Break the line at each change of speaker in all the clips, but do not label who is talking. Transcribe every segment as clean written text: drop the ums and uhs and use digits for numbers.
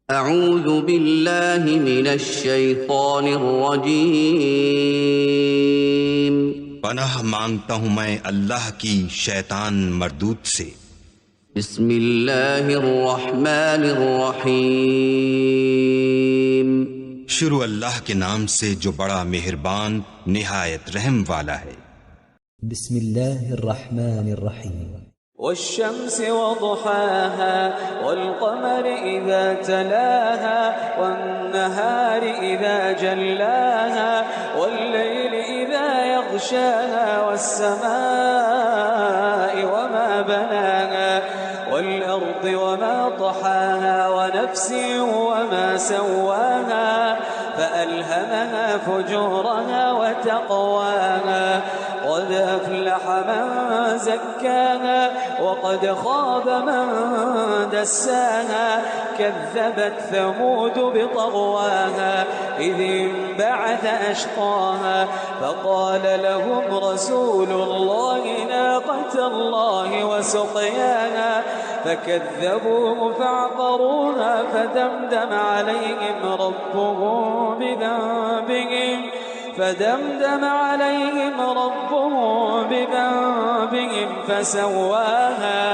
अऊज़ु बिल्लाहि मिनश शैतानिर रजीम।
पनाह मांगता हूँ मैं अल्लाह की शैतान मरदूत से।
बिस्मिल्लाहिर रहमानिर रहीम।
शुरू अल्लाह के नाम से जो बड़ा मेहरबान निहायत रहम वाला है।
बिस्मिल्लाहिर रहमानिर रहीम।
वश्शम्स वदुहाहा वल्क़मर इज़ा तलाहा वन्नहारि इज़ा जल्लाहा वल्लैलि इज़ा यग़शाहा वस्समाइ वमा बनाहा वल्अर्दि वमा तहाहा वनफ्सिन वमा सव्वाहा فألهمها فجورها وتقواها قد أفلح من زكاها وقد خاب من دساها كذبت ثمود بطغواها إذ انبعث أشقاها فقال لهم رسول الله ناقة الله وسقياها فكذبوه فعقروها فدمدم عليهم ربهم بذنبهم فسواها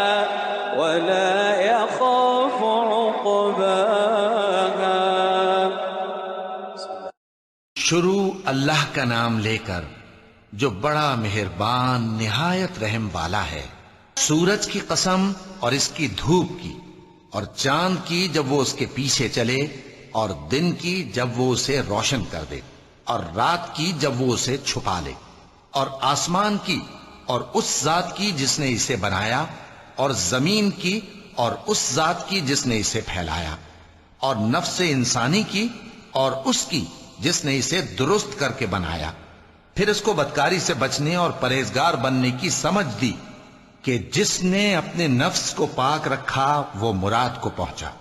ولا يخاف عقباها।
शुरू अल्लाह का नाम लेकर जो बड़ा मेहरबान निहायत रहम वाला है। सूरज की कसम और इसकी धूप की, और चांद की जब वो उसके पीछे चले, और दिन की जब वो उसे रोशन कर दे, और रात की जब वो उसे छुपा ले, और आसमान की और उस जात की जिसने इसे बनाया, और जमीन की और उस जात की जिसने इसे फैलाया, और नफ्स इंसानी की और उसकी जिसने इसे दुरुस्त करके बनाया। फिर इसको बदकारी से बचने और परहेजगार बनने की समझ दी कि जिसने अपने नफ्स को पाक रखा वो मुराद को पहुंचा,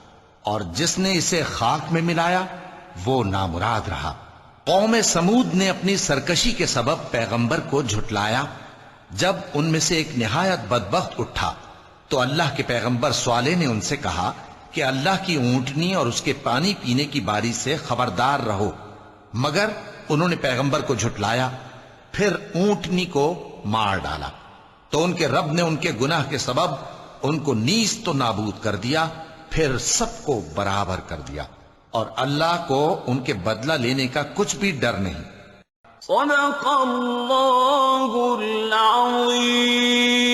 और जिसने इसे खाक में मिलाया वो नामुराद रहा। कौम समूद ने अपनी सरकशी के सबब पैगंबर को झुटलाया। जब उनमें से एक निहायत बदबख्त उठा तो अल्लाह के पैगंबर स्वाले ने उनसे कहा कि अल्लाह की ऊंटनी और उसके पानी पीने की बारी से खबरदार रहो। मगर उन्होंने पैगंबर को झुटलाया, फिर ऊंटनी को मार डाला तो उनके रब ने उनके गुनाह के सबब उनको नीस तो नाबूद कर दिया, फिर सबको बराबर कर दिया, और अल्लाह को उनके बदला लेने का कुछ भी डर नहीं।
सदक़ल्लाहुल अज़ीम।